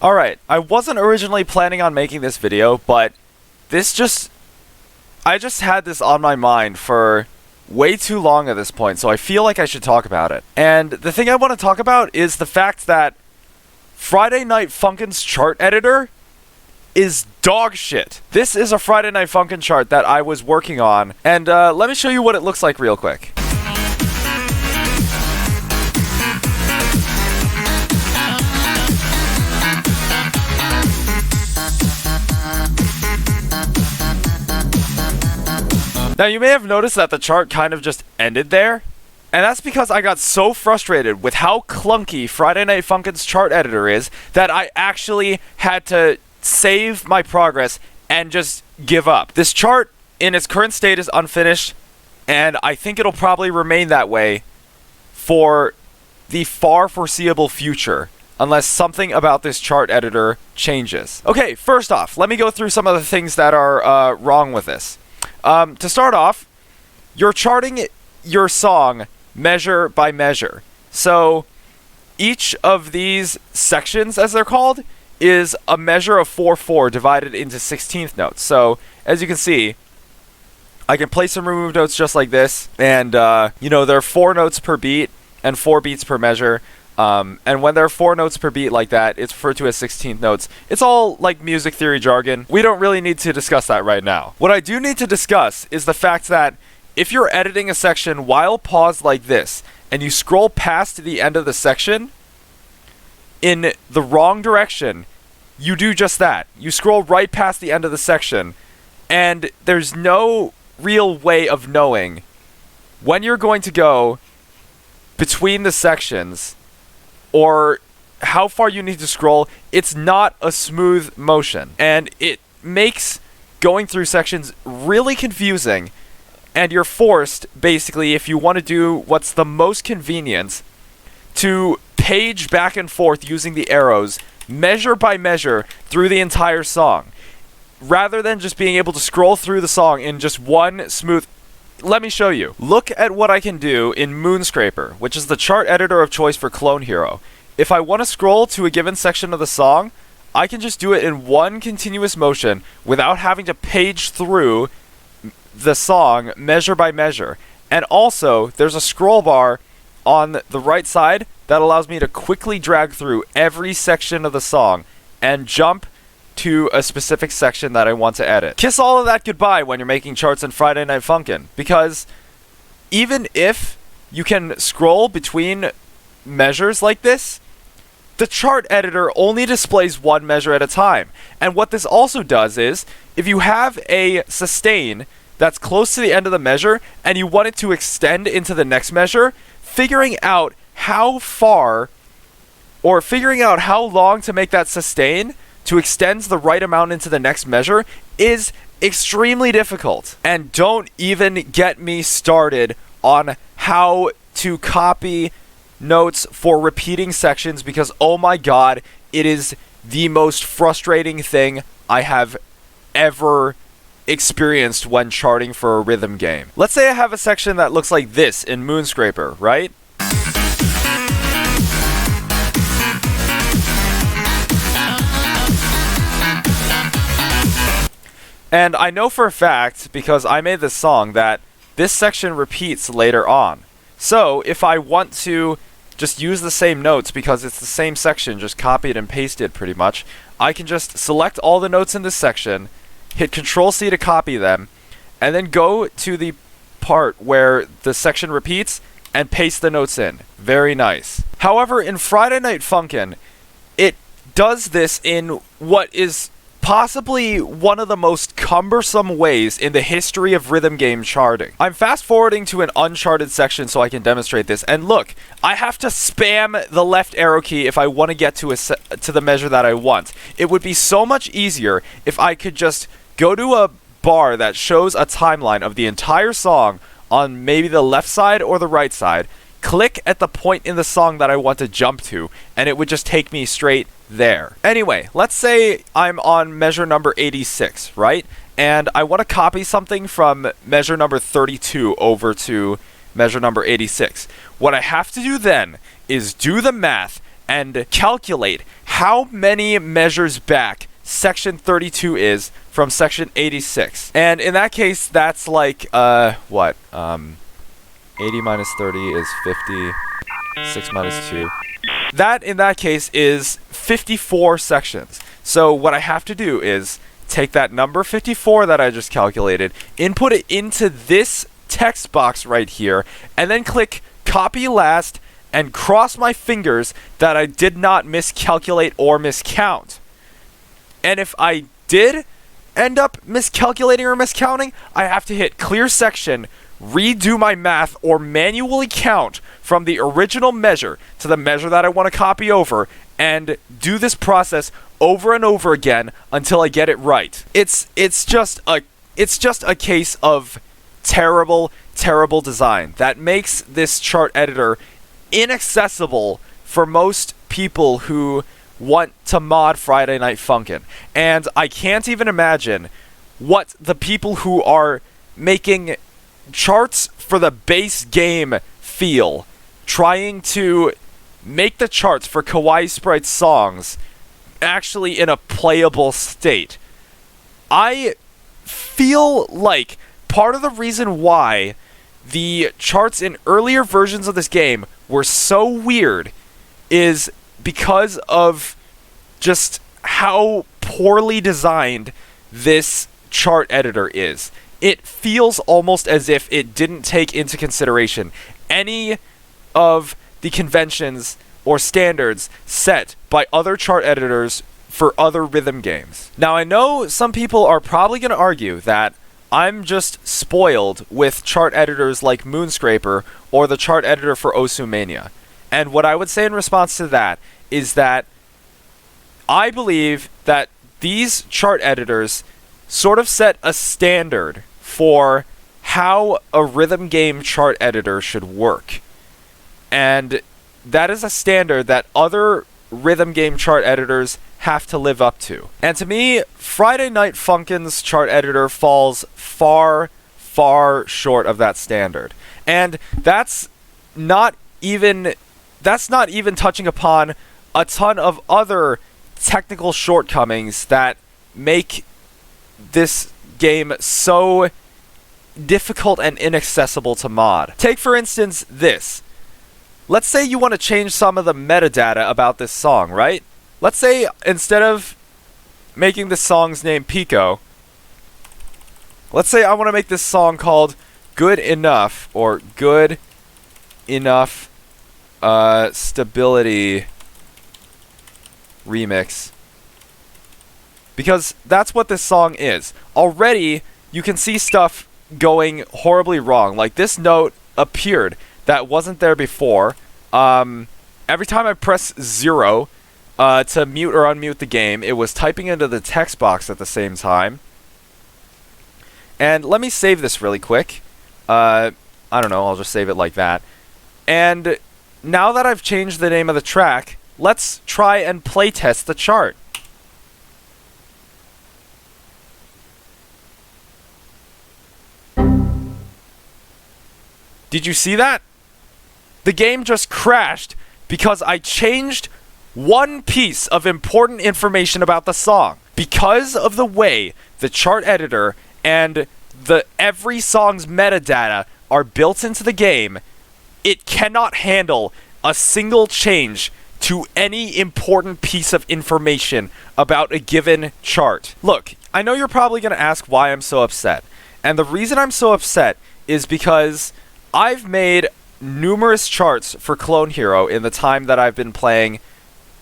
Alright, I wasn't originally planning on making this video, but I just had this on my mind for way too long at this point, so I feel like I should talk about it. And the thing I want to talk about is the fact that Friday Night Funkin's chart editor is dog shit. This is a Friday Night Funkin' chart that I was working on, and let me show you what it looks like real quick. Now, you may have noticed that the chart kind of just ended there, and that's because I got so frustrated with how clunky Friday Night Funkin's chart editor is that I actually had to save my progress and just give up. This chart in its current state is unfinished, and I think it'll probably remain that way for the far foreseeable future, unless something about this chart editor changes. Okay, first off, let me go through some of the things that are wrong with this. To start off, you're charting your song measure by measure. So each of these sections, as they're called, is a measure of 4/4 divided into 16th notes. So as you can see, I can place and remove notes just like this, and there are 4 notes per beat and 4 beats per measure. And when there are 4 notes per beat like that, it's referred to as 16th notes. It's all like music theory jargon. We don't really need to discuss that right now. What I do need to discuss is the fact that if you're editing a section while paused like this, and you scroll past the end of the section in the wrong direction, you do just that. You scroll right past the end of the section, and there's no real way of knowing when you're going to go between the sections or how far you need to scroll. It's not a smooth motion, and it makes going through sections really confusing, and you're forced, basically, if you want to do what's the most convenient, to page back and forth using the arrows, measure by measure, through the entire song, rather than just being able to scroll through the song in just one smooth... Let me show you. Look at what I can do in Moonscraper, which is the chart editor of choice for Clone Hero. If I want to scroll to a given section of the song, I can just do it in one continuous motion without having to page through the song measure by measure. And also, there's a scroll bar on the right side that allows me to quickly drag through every section of the song and jump to a specific section that I want to edit. Kiss all of that goodbye when you're making charts in Friday Night Funkin', because even if you can scroll between measures like this, the chart editor only displays one measure at a time. And what this also does is, if you have a sustain that's close to the end of the measure and you want it to extend into the next measure, figuring out how far or figuring out how long to make that sustain to extend the right amount into the next measure is extremely difficult. And don't even get me started on how to copy notes for repeating sections, because oh my god, it is the most frustrating thing I have ever experienced when charting for a rhythm game. Let's say I have a section that looks like this in Moonscraper, right? And I know for a fact, because I made this song, that this section repeats later on. So, if I want to just use the same notes because it's the same section, just copied and pasted pretty much, I can just select all the notes in this section, hit Control-C to copy them, and then go to the part where the section repeats and paste the notes in. Very nice. However, in Friday Night Funkin', it does this in what is possibly one of the most cumbersome ways in the history of rhythm game charting. I'm fast forwarding to an uncharted section so I can demonstrate this, and look, I have to spam the left arrow key if I want to get to the measure that I want. It would be so much easier if I could just go to a bar that shows a timeline of the entire song on maybe the left side or the right side, click at the point in the song that I want to jump to, and it would just take me straight there. Anyway, let's say I'm on measure number 86, right? And I want to copy something from measure number 32 over to measure number 86. What I have to do then is do the math and calculate how many measures back section 32 is from section 86. And in that case, that's like, 80 minus 30 is 50, 6 minus 2. That, in that case, is 54 sections. So what I have to do is take that number 54 that I just calculated, input it into this text box right here, and then click copy last and cross my fingers that I did not miscalculate or miscount. And if I did end up miscalculating or miscounting, I have to hit clear section, redo my math, or manually count from the original measure to the measure that I want to copy over, and do this process over and over again until I get it right. It's just a case of terrible design that makes this chart editor inaccessible for most people who want to mod Friday Night Funkin'. And I can't even imagine what the people who are making charts for the base game feel, trying to make the charts for Kawaii Sprite songs actually in a playable state. I feel like part of the reason why the charts in earlier versions of this game were so weird is because of just how poorly designed this chart editor is. It feels almost as if it didn't take into consideration any of the conventions or standards set by other chart editors for other rhythm games. Now, I know some people are probably going to argue that I'm just spoiled with chart editors like Moonscraper or the chart editor for Osumania. And what I would say in response to that is that I believe that these chart editors sort of set a standard for how a rhythm game chart editor should work. And that is a standard that other rhythm game chart editors have to live up to. And to me, Friday Night Funkin's chart editor falls far short of that standard. And that's not even touching upon a ton of other technical shortcomings that make this game so difficult and inaccessible to mod. Take, for instance, this. Let's say you want to change some of the metadata about this song, right? Let's say instead of making this song's name Pico, let's say I want to make this song called Good Enough, or Good Enough Stability Remix. Because that's what this song is. Already, you can see stuff going horribly wrong. Like, this note appeared that wasn't there before. Every time I press 0 to mute or unmute the game, it was typing into the text box at the same time. And let me save this really quick. I don't know, I'll just save it like that. And now that I've changed the name of the track, let's try and playtest the chart. Did you see that? The game just crashed because I changed one piece of important information about the song. Because of the way the chart editor and every song's metadata are built into the game, it cannot handle a single change to any important piece of information about a given chart. Look, I know you're probably going to ask why I'm so upset. And the reason I'm so upset is because I've made numerous charts for Clone Hero in the time that I've been playing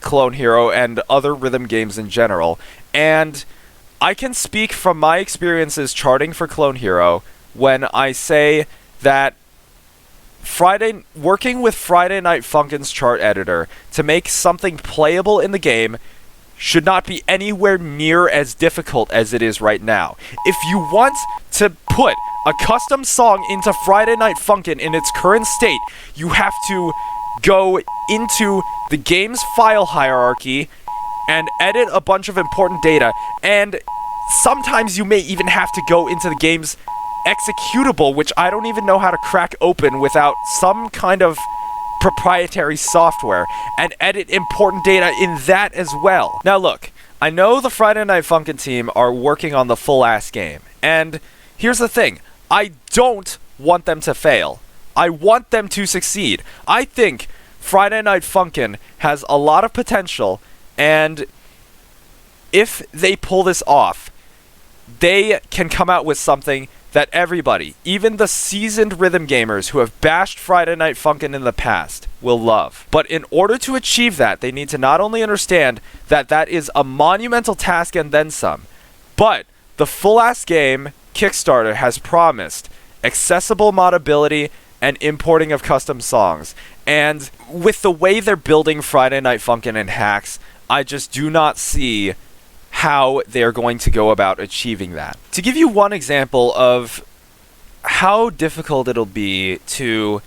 Clone Hero and other rhythm games in general, and I can speak from my experiences charting for Clone Hero when I say that working with Friday Night Funkin's chart editor to make something playable in the game should not be anywhere near as difficult as it is right now. If you want to put a custom song into Friday Night Funkin' in its current state, you have to go into the game's file hierarchy and edit a bunch of important data, and sometimes you may even have to go into the game's executable, which I don't even know how to crack open without some kind of proprietary software and edit important data in that as well. Now look, I know the Friday Night Funkin' team are working on the full-ass game, and here's the thing, I don't want them to fail. I want them to succeed. I think Friday Night Funkin' has a lot of potential, and if they pull this off, they can come out with something that everybody, even the seasoned rhythm gamers who have bashed Friday Night Funkin' in the past, will love. But in order to achieve that, they need to not only understand that that is a monumental task and then some, but the full-ass game Kickstarter has promised accessible modability and importing of custom songs. And with the way they're building Friday Night Funkin' and hacks, I just do not see how they're going to go about achieving that. To give you one example of how difficult it'll be to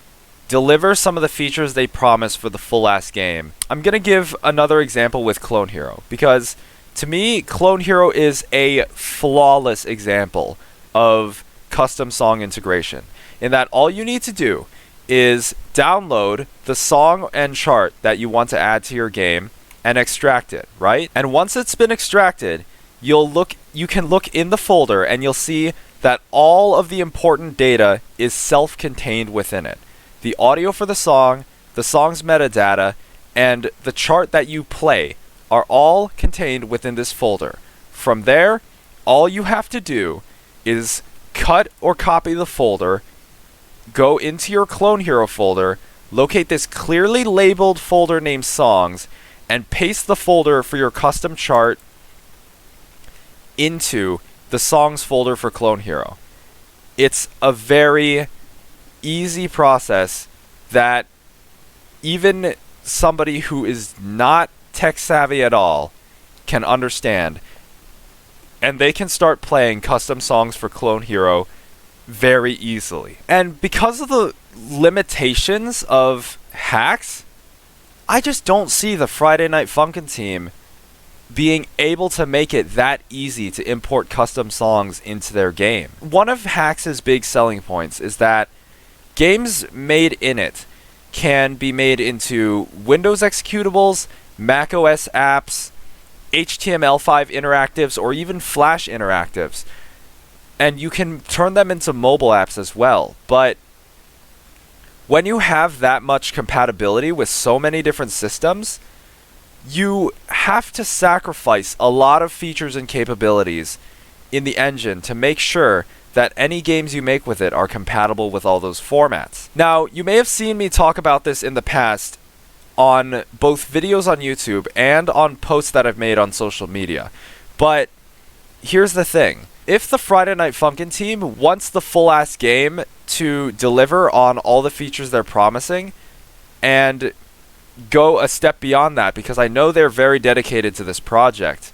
deliver some of the features they promise for the full-ass game, I'm going to give another example with Clone Hero, because to me, Clone Hero is a flawless example of custom song integration, in that all you need to do is download the song and chart that you want to add to your game and extract it, right? And once it's been extracted, you can look in the folder and you'll see that all of the important data is self-contained within it. The audio for the song's metadata, and the chart that you play are all contained within this folder. From there, all you have to do is cut or copy the folder, go into your Clone Hero folder, locate this clearly labeled folder named Songs, and paste the folder for your custom chart into the Songs folder for Clone Hero. It's a very easy process that even somebody who is not tech savvy at all can understand, and they can start playing custom songs for Clone Hero very easily. And because of the limitations of hacks, I just don't see the Friday Night Funkin' team being able to make it that easy to import custom songs into their game. One of Hacks' big selling points is that games made in it can be made into Windows executables, macOS apps, HTML5 interactives, or even Flash interactives. And you can turn them into mobile apps as well. But when you have that much compatibility with so many different systems, you have to sacrifice a lot of features and capabilities in the engine to make sure that any games you make with it are compatible with all those formats. Now, you may have seen me talk about this in the past on both videos on YouTube and on posts that I've made on social media. But here's the thing. If the Friday Night Funkin' team wants the full-ass game to deliver on all the features they're promising and go a step beyond that, because I know they're very dedicated to this project,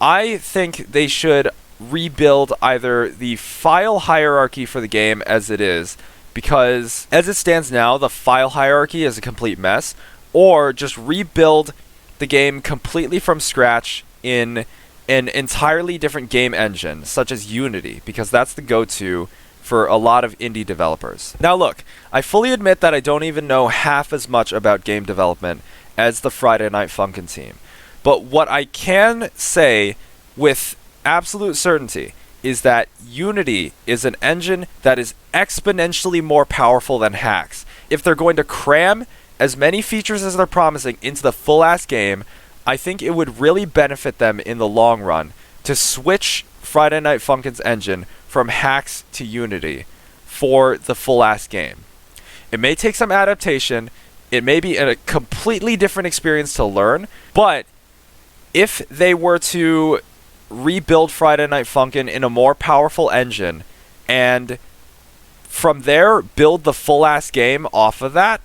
I think they should rebuild either the file hierarchy for the game as it is, because as it stands now, the file hierarchy is a complete mess, or just rebuild the game completely from scratch in an entirely different game engine, such as Unity, because that's the go-to for a lot of indie developers. Now look, I fully admit that I don't even know half as much about game development as the Friday Night Funkin' team. But what I can say with absolute certainty is that Unity is an engine that is exponentially more powerful than Hacks. If they're going to cram as many features as they're promising into the full-ass game, I think it would really benefit them in the long run to switch Friday Night Funkin's engine from Hacks to Unity for the full-ass game. It may take some adaptation, it may be a completely different experience to learn, but if they were to rebuild Friday Night Funkin' in a more powerful engine, and from there build the full-ass game off of that,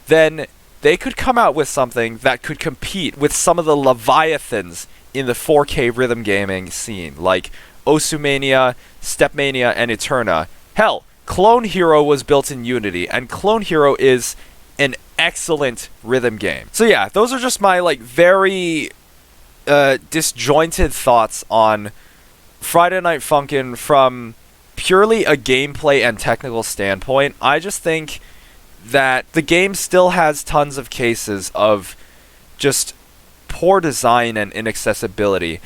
then they could come out with something that could compete with some of the leviathans in the 4K rhythm gaming scene, like Osumania, Stepmania, and Eterna. Hell, Clone Hero was built in Unity, and Clone Hero is an excellent rhythm game. So yeah, those are just my very disjointed thoughts on Friday Night Funkin' from purely a gameplay and technical standpoint. I just think that the game still has tons of cases of just poor design and inaccessibility.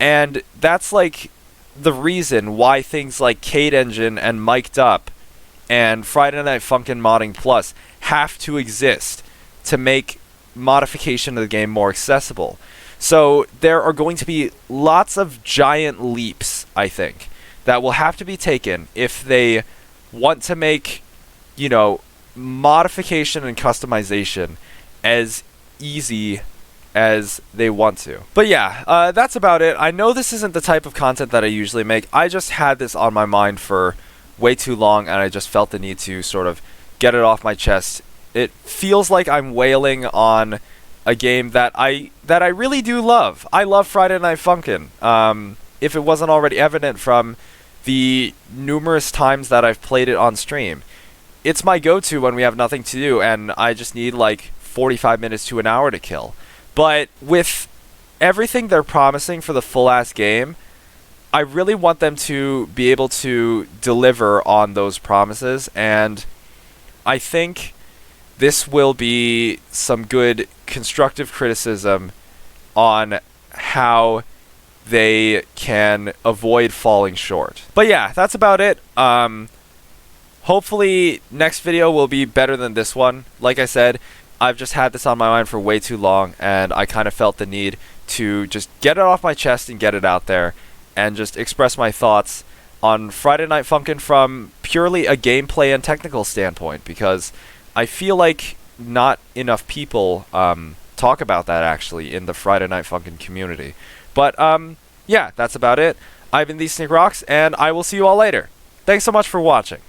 And that's like the reason why things like Cade Engine and Mic'd Up and Friday Night Funkin' Modding Plus have to exist to make modification of the game more accessible. So there are going to be lots of giant leaps, I think, that will have to be taken if they want to make, you know, modification and customization as easy as they want to. But yeah, that's about it. I know this isn't the type of content that I usually make. I just had this on my mind for way too long, and I just felt the need to sort of get it off my chest. It feels like I'm wailing on a game that I really do love. I love Friday Night Funkin'. If it wasn't already evident from the numerous times that I've played it on stream, it's my go-to when we have nothing to do and I just need like 45 minutes to an hour to kill. But with everything they're promising for the full-ass game, I really want them to be able to deliver on those promises, and I think this will be some good constructive criticism on how they can avoid falling short. But yeah, that's about it. Hopefully next video will be better than this one. Like I said, I've just had this on my mind for way too long, and I kind of felt the need to just get it off my chest and get it out there and just express my thoughts on Friday Night Funkin' from purely a gameplay and technical standpoint, because I feel like not enough people talk about that actually in the Friday Night Funkin' community. But yeah, that's about it. I've been ThesnakeroX, and I will see you all later. Thanks so much for watching.